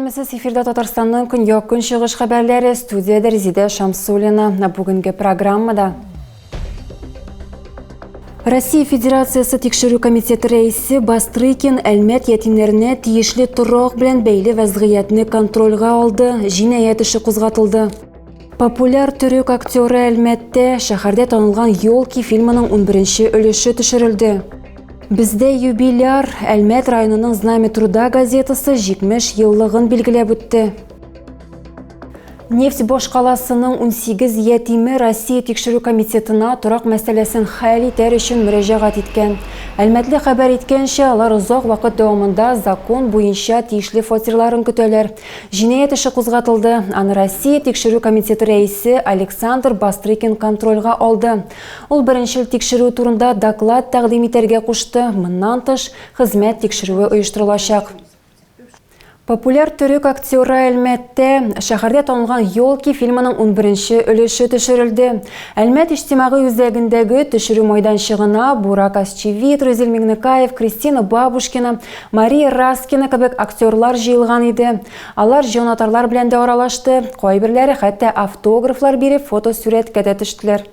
Сәлемсіз эфирда Татарстанның күн шығыш хабарлары, студияда Резида Шамсулина. Бүгінгі программада Россия Федерациясы текшеру комитеті рейсі Бастрыкин әлмәт ятимлеріне тиешлі тұрық білән бәйлі вәзғиятны контрольға алды, жинәят іші қозғатылды. Популяр түрік актері әлмәтте шәһәрдә танылған «Елки» фильмінің 11-ші өліші түшірілді. Бізде юбиляр Әлмәт районының Знамя труда газетасы 70 еллығын белгіләп өтті. Нефть Бош қаласының 18 ятимі Россия текшеру комитетына тұрақ мәселесін хәл итәр үшін мөрәҗәгать иткән. Әлмәтле хәбәр иткәнчә, алар ұзақ вакыт дәвамында закон буенча тиешле фатирларын көтәләр. Җинаять эше кузгатылды. Аны Россия текшеру комитеты рәисе Александр Бастрыкин контрольга алды. Ул беренчел текшерү турында доклад тәкъдим итәргә кушты. Моннан тыш хезмәт текшерүе оештырылачак. Популяр түрік актері Әлмәтте шәһәрдә танылған «Елки» фильмының 11-ші өліші төшірілді. Әлмәт иҗтимагый үзәгендәге төшерү майданчыгына Бурак Асчевит, Рузель Меңнекаев, Кристина Бабушкина, Мария Раскина кебек актерлар җыелган иде. Алар җанатарлар белән дә аралашты. Кайберләре хәтта автографлар биреп фотосурәткә дә төштеләр.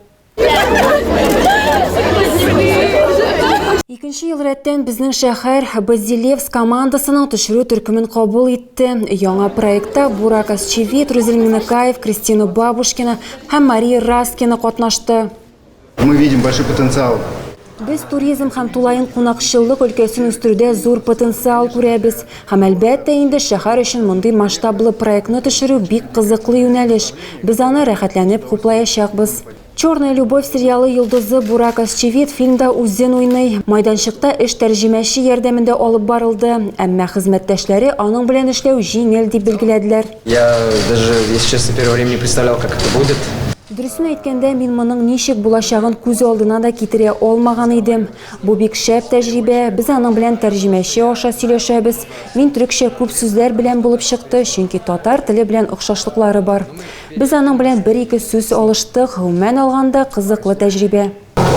Икенче ел рәттән безнең шәһәр Базилевс командасының төшерү төркемен кабул итте. Яңа проектта Бурак Асчевит, Рузель Меңнекаев, Кристина Бабушкина һәм Мария Раскина катнашты. Мы видим большой потенциал. Без туризм һәм тулайын кунакчыллык өлкәсен үстерүдә зур потенциал күрәбез. Һәм әлбәттә инде шәһәр өчен мондый масштаблы проектны төшерү бик кызыклы юнәлеш. Без аны рәхәтләнеп хуплаячакбыз. «Черная любовь» сериалы йолдызы Бурак Асчевит фильмда үзен уйный. Майданчыкта эш тәрҗемәче ярдәмендә алып барылды. Әмма хезмәттәшләре аның белән эшләү җиңел дип белгиләделәр. Я даже, если честно, первое время не представлял, как это будет. Дөресен әйткәндә, мин моның ничек булачагын күз алдына да китерә алмаган идем. Бу бик шәп тәҗрибә. Без аның белән тәрҗемәче аша сөйләшәбез. Мин төрекчә күп сүзләр белән булып чыкты, чөнки татар теле белән охшашлыклары бар. Без аның белән бер-ике сүз алыштык. Гомумән алганда кызыклы тәҗрибә.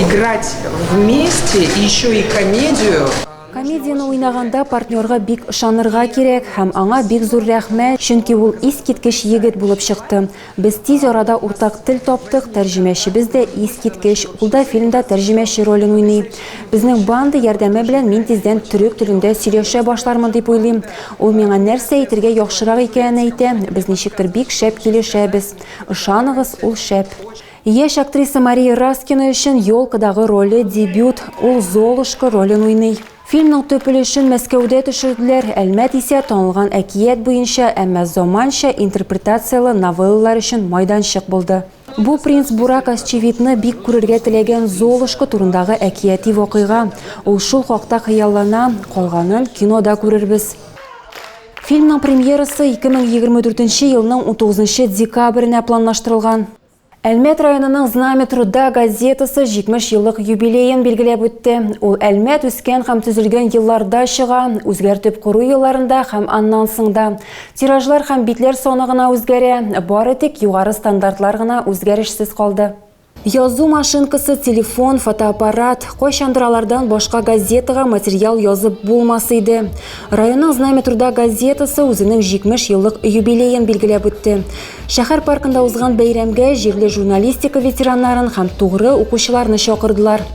Играть вместе и еще и комедию. Комедияны уйнаганда партнерга бик ышанырга кирәк һәм аңа бик зур рәхмәт, чөнки ул искиткеч егет булып чыкты. Без тиз арада уртак тел таптык, тәрҗемәчебез дә искиткеч. Ул да фильмда тәрҗемәче ролен уйный. Безнең банда ярдәме белән мин тиздән төрек телендә сөйләшә башлармын дип уйлыйм. Ул миңа нәрсә әйтергә яхшырак икәнен әйтә. Без ничектер бик шәп килешәбез. Ышаныгыз, ул шәп. Яшь актриса Мария Раскина өчен «Елкадагы» роле дебют. Ул Золушка ролен уйный. Фильмның төп өлешен Мәскәүдә төшерделәр. Әлмәт исә танылган әкият буенча, әмма заманча интерпретациялы новеллалар өчен майданчык булды. Бу принц Бурак Асчевитны бик күрергә теләгән Золушка турындагы әкияти вакыйга. Ул шул хакта хыяллана, калганын кинода күрербез. Фильмның премьерасы 2024 елның 19 декабренә планлаштырылган. Әлмәт районының Знамя труда газетасы 70 еллык юбилейын белгиләп үтте. Ул Әлмәт үскән һәм төзелгән елларда чыга, үзгәртеп кору елларында һәм аннан соңда. Тиражлар һәм битләр саны гына үзгәрә, бары тик югары стандартлар гына үзгәрешсез калды. Язу машинкасы, телефон, фотоаппарат, кайчандыр алардан башка газетага материал язып булмас иде. Районның Знамя труда газетасы үзенең 70 еллык юбилейын билгеләп үтте. Шәһәр паркында узган бәйрәмгә җирле журналистика ветераннарын һәм тугры укучыларны чакырдылар.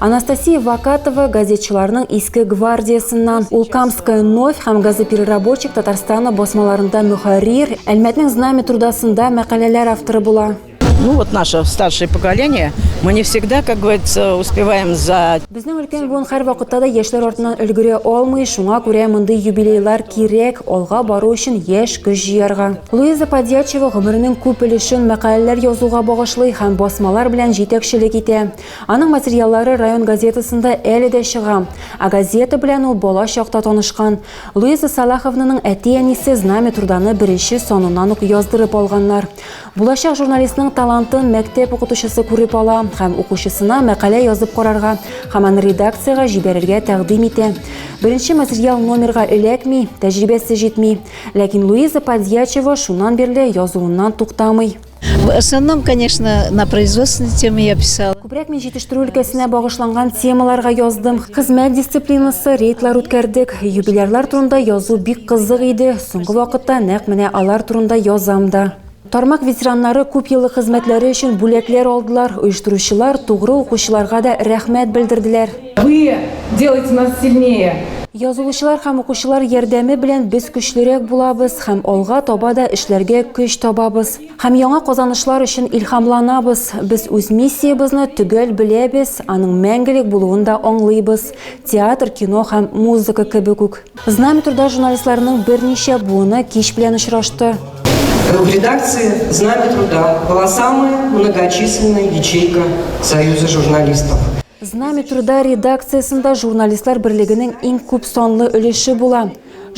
Анастасия Вакатова газетчыларның иске гвардиясыннан, ул Камская новь һәм газопереработчик Татарстаны басмаларында мөхәррир, Әлмәтнең Знамя трудасында мәкаләләр авторы була. Ну вот наше старшее поколение, мы не всегда, как говорится, успеваем за... Безнең өлкән буын һәр вакытта да яшьләр артыннан өлгерә алмый, шуңа күрә мондый юбилейлар кирәк, алга бару өчен яшь көч җыярга. Луиза Подьячева гомеренең күп өлешен мәкаләләр язуга багышлый һәм басмалар белән җитәкчелек итә. Аның материаллары район газетасында әле дә чыга. А газета белән ул бала чакта танышкан. Луиза Салаховнаның әти-әнисе Знамя труданы беренче саныннан ук яздырып алганнар. Булачак журналистның талантын мәктәп укытучысы күреп ала һәм укучысына мәкалә язып карарга һәм аны редакциягә җибәрергә тәкъдим итә. Беренче материал номерга эләкми, тәҗрибәсе җитми. Ләкин Луиза Подьячева шуннан бирле язуыннан туктамый. В основном, конечно, на производственной теме я писала. Күбрәк мен җитештерү өлкәсенә багышланган темаларга яздым. Хезмәт дисциплинасы, рейдлар үткәрдек. Юбилейлар турында язу бик кызык иде. Соңгы вакытта нәкъ менә алар турында язам да. Тармак ветераннары күп еллык хезмәтләре өчен бүләкләр алдылар. Оештыручылар тугры укучыларга да рәхмәт белдерделәр. Вы делаете нас сильнее. Язылучылар һәм укучылар ярдәме белән без көчлерәк булабыз һәм алга таба да эшләргә көч табабыз. Һәм яңа казанышлар өчен илһамланабыз. Без үз миссиябызны төгәл беләбез, аның мәңгелек булуын да аңлыйбыз. Театр, кино һәм музыка кебек үк. Знамя труда журналистларының берничә буыны кич белән очрашты. В редакции «Знамя труда» была самая многочисленная ячейка Союза журналистов. Знамя труда редакциясында журналистлар берлегенең иң күп санлы өлеше була.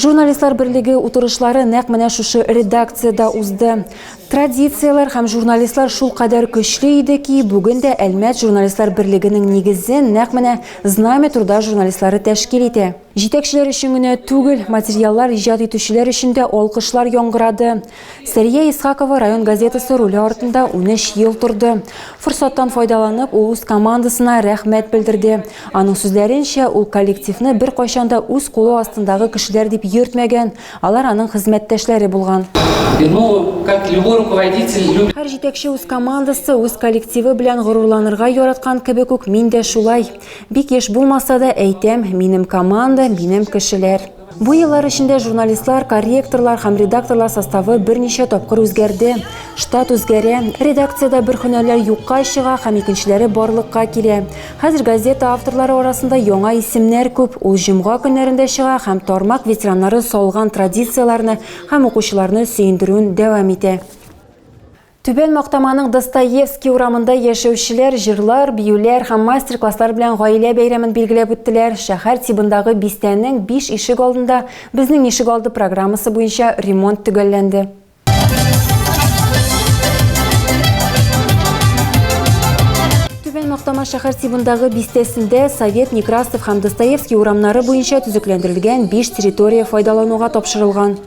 Журналистлар берлеге утырышлары нәкъ менә шушы редакциядә узды. Традициялар һәм журналистлар шул кадәр көчле иде ки, бүген дә Әлмәт журналистлар берлегенең нигезен нәкъ менә Знамя труда журналистлары тәшкил итә. Җитәкчеләр өчен генә түгел, материаллар иҗат итүчеләр өчен дә алкышлар яңгырады. Сәрия Исхакова район газетасы роле артында 13 ел торды. Форсаттан файдаланып, ул үз командасына рәхмәт белдерде. Аның сүзләренчә, ул коллективны бер кайчанда үз кулы астындагы кешеләр дип йөртмәгән. Алар аның хезмәттәшләре булган. Һәр җитәкче үз командасы, үз коллективы белән горурланырга яраткан кебек үк мин дә шулай. Бик еш булмаса да әйтәм, минем команда, минем кешеләр. Бу еллар эчендә журналистлар, корректорлар һәм редакторлар составы берничә тапкыр үзгәрде. Штат үзгәрә, редакциядә бер һөнәрләр юкка чыга һәм икенчеләре барлыкка килә. Хәзер газета авторлары арасында яңа исемнәр күп. Ул җомга көннәрендә чыга һәм тармак ветераннары салган традицияларны һәм укучыларны сөендерүен дәвам итә. Түбән Мактаманың Достоевский урамында яшәүчеләр җырлар, биюләр һәм мастер-класслар белән гаилә бәйрәмен билгеләп үттеләр. Шәһәр тибындагы бистәнең 5 ишек алдында безнең ишек алды программасы буенча ремонт төгәлләнде. Түбән Мактама шәһәр тибындагы бистәсендә Совет, Некрасов һәм Достоевский урамнары буенча төзекләндерелгән 5 территория файдалануга тапшырылган.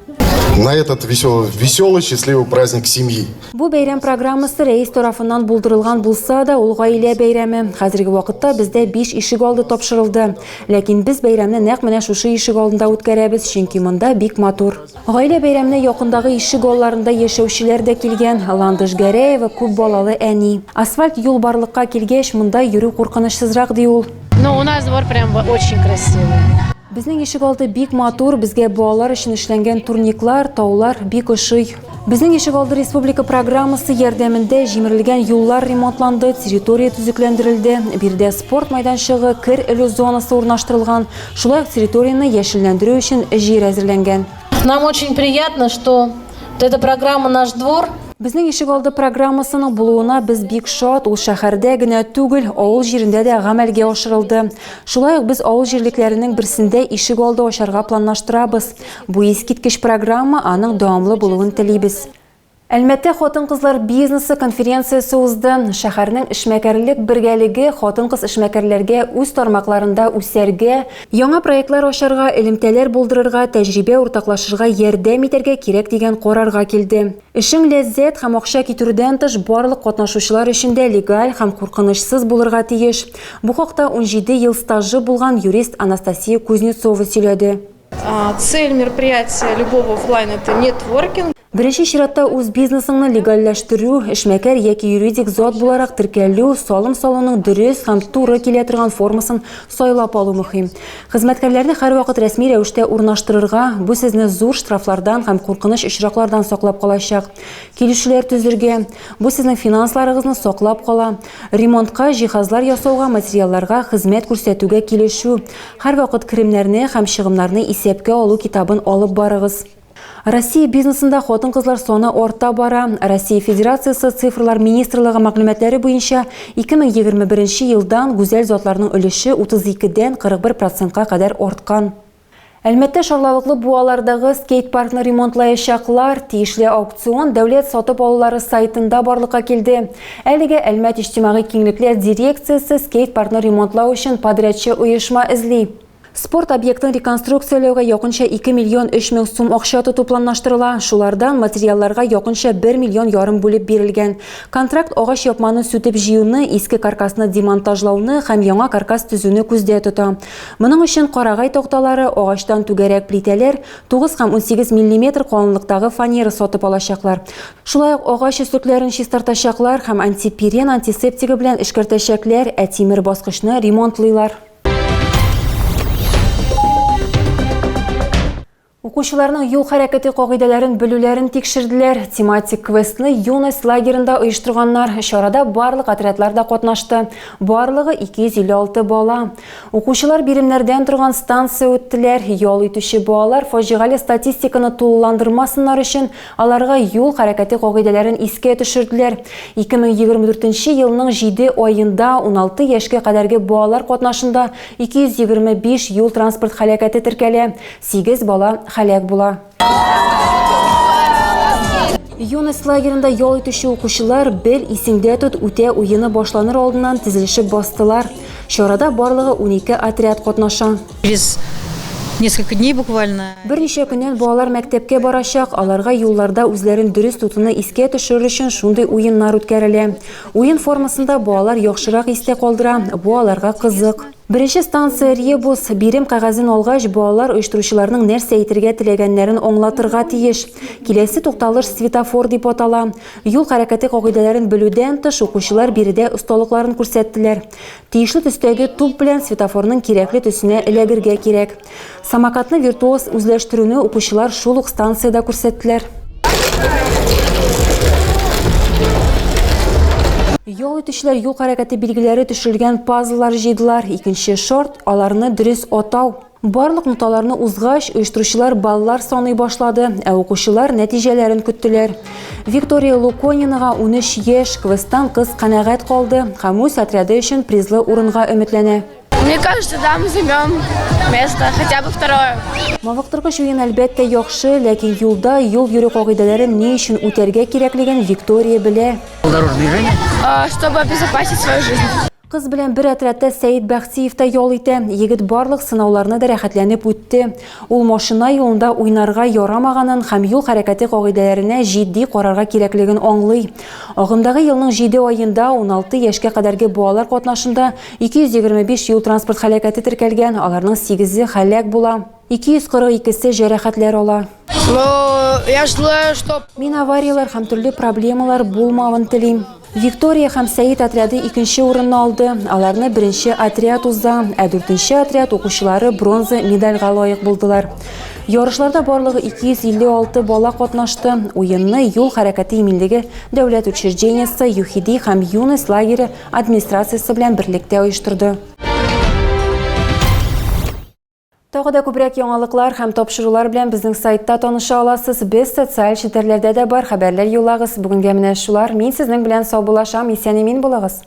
На этот веселый, счастливый праздник семьи. Бу бәйрәм программасы рәис тарафыннан булдырылган булса да, ул гаилә бәйрәме. Хәзерге вакытта бездә 5 ишек алды тапшырылды. Ләкин без бәйрәмне нәкъ менә шушы ишек алдында үткәрәбез, чөнки монда бик матур. Гаилә бәйрәменә якындагы ишек алларында яшәүчеләр дә килгән. Ландыш Гәрәева күп балалы әни. Асфальт юл барлыкка килгәч, монда йөрү куркынычсызрак ди ул. Но у нас двор прям очень красивый. Безнең ишек алды бик матур, безгә балалар өчен эшләнгән турниклар, таулар бик ошый. Безнең ишек алды республика программасы ярдәмендә җимерелгән юллар ремонтланды, территория төзекләндерелде. Бирдә спорт майданчыгы, кер элү зонасы урнаштырылган. Шулай ук территорияны яшелләндерү өчен җир әзерләнгән. Нам очень приятно, что эта программа «Наш двор». Безнең ишек алды программасының булуына без бик шат. Ул шәһәрдә генә түгел, авыл җирендә дә гамәлгә ашырылды. Шулай ук без авыл җирлекләренең берсендә ишек алды ачарга планлаштырабыз. Бу искиткеч программа, аның дәвамлы булуын телибез. Әлмәттә хатын-кызлар бизнесы конференциясе узды. Шәһәрнең эшмәкәрлек бергәлеге хатын-кыз эшмәкәрләргә үз тармакларында үсәргә, яңа проектлар ачарга, элемтәләр булдырырга, тәҗрибә уртаклашырга ярдәм итәргә кирәк дигән карарга килде. Эшең ләззәт һәм акча китерүдән тыш барлык катнашучылар өчен дә легаль һәм куркынычсыз булырга тиеш. Бу хакта 17 ел стажы булган юрист Анастасия Кузнецова сөйләде. Цель мероприятия любого офлайн – это нетворкинг. Беренче чиратта үз бизнесыңны легалләштерү, эшмәкәр яки юридик зат буларак теркәлү, салым салуның дөрес һәм туры килә торган формасын сайлап алу мөһим. Хезмәткәрләрне һәрвакыт рәсми рәвештә урнаштырырга, бу сезне зур штрафлардан һәм куркыныч очраклардан саклап калачак. Килешүләр төзергә, бу сезнең финансларыгызны саклап кала. Ремонтка, җиһазлар ясауга, материалларга хезмәт күрсәтүгә килешү. Һәрвакыт керемнәрне һәм чыгымнарны исәпкә алу китабын алып барыгыз. Россия бизнесында хатын-кызлар саны арта бара. Россия Федерациясы цифрлар министрлыгы мәгълүматлары буенча 2021 елдан гүзәл затларның өлеше 32дән 41%ка кадәр арткан. Әлмәттә шарлавыклы буалардагы скейт-паркны ремонтлаячаклар. Тиешле аукцион дәүләт сатып алулары сайтында барлыкка килде. Әлегә Әлмәт иҗтимагый киңлекләр дирекциясе скейт-паркны ремонтлау өчен подрядчы оешма эзли. Спорт объектын реконструкциялауга якынча 2 миллион 3 мең сум акча тупланнаштырыла. Шулардан материалларга якынча 1,5 миллион бүлеп берилген. Контракт агач япманы сүтеп җыюны, иске каркасны демонтажлауны һәм яңа каркас төзүне күздә тота. Моның өчен карагай токталары, агачтан түгәрәк плитәләр, 9 һәм 18 мм калынлыктагы фанера сатып алачаклар. Шулай ук агач өстекләрен чистартачаклар һәм антипирен антисептиги белән эшкәртәчәкләр, ә тимер баскычны ремонтлыйлар. Укучыларның юл хәрәкәте кагыйдәләрен белүләрен тикшерделәр. Тематик квестны юность лагерында оештырганнар. Чарада барлык отрядларда катнашты. Барлыгы 256 бала. Укучылар биремнәрдән торган станция үттеләр. Ял итүче балалар фаҗигале статистиканы тулыландырмасыннар өчен аларга юл хәрәкәте кагыйдәләрен искә төшерделәр. 2024 елның 7 аенда 16 яшькә кадәрге балалар катнашында 225 юл транспорт һәлакәте теркәлә. 8 бала халек була. Юность лагерында ял итүче укучылар бел исеңдә тот үтә уены башланыр алдыннан тизелешеп бастылар. Чарада барлыгы 12 отряд катнаша. Через несколько дней буквально. Берничә көннән балалар мәктәпкә барачак, аларга юлларда үзләрен дөрес тотуны искә төшерер өчен шундый уеннар үткәрелә. Уен формасында балалар яхшырак истә калдыра, бу аларга кызык. Беренче станция Ребус бирем кагазын алгач, балалар оештыручыларның нәрсә әйтергә теләгәннәрен аңлатырга тиеш. Киләсе тукталыш светофор дип атала. Юл хәрәкәте кагыйдәләрен белүдән тыш укучылар биредә осталыкларын күрсәттеләр. Тиешле төстәге туп белән светофорның кирәкле төсенә эләгергә кирәк. Самокатны виртуоз үзләштерүне укучылар шул ук станциядә күрсәттеләр. Ял итүчеләр юл хәрәкәте билгеләре төшерелгән пазллар җыйдылар. Икенче шарт – аларны дөрес атау. Барлык ноталарны узгач, оештыручылар баллар саный башлады, ә укучылар нәтиҗәләрен көттеләр. Виктория Луконинага 13 яшь, квесттан кыз канәгать калды һәм үз отряды өчен призлы урынга өметләнә. Мне кажется, да, мы займем место, хотя бы второе. Мавыктыргыч уен әлбәттә яхшы, ләкин юлда юл йөрү кагыйдәләрен ни өчен үтәргә кирәклеген Виктория белә. Чтобы обезопасить свою жизнь. Кыз белән бер отрядта Сәйит Бәхтиев та ял итә. Егет барлык сынауларны да рәхәтләнеп үтте. Ул машина юлында уйнарга ярамаганын һәм юл хәрәкәте кагыйдәләренә җитди карарга кирәклеген аңлый. Агымдагы елның 7 аенда 16 яшькә кадәрге балалар катнашында 225 юл транспорт һәлакәте теркәлгән, аларның 8-е һәлак була. 242-се җәрәхәтләр ала. Я желаю, чтобы... Мин авариялар һәм төрле проблемалар булмавын телим. Виктория һәм Сәйит отряды икенче урынны алды. Аларны беренче отряд уза, ә 4нче отряд укучылары бронза медальгә лаек булдылар. Ярышларда барлыгы 256 бала катнашты. Уенны юл хәрәкәте иминлеге дәүләт учреждениесе, ЮХИДИ һәм юность лагере администрациясе белән берлектә оештырды. Тагы да күбрәк яңалыклар һәм тапшырулар белән безнең сайтта таныша аласыз. Без социаль челтәрләрдә дә бар, хәбәрләр юллагыз. Бүгенгә менә шулар. Мин сезнең белән сау булашам. Исән-имин булыгыз.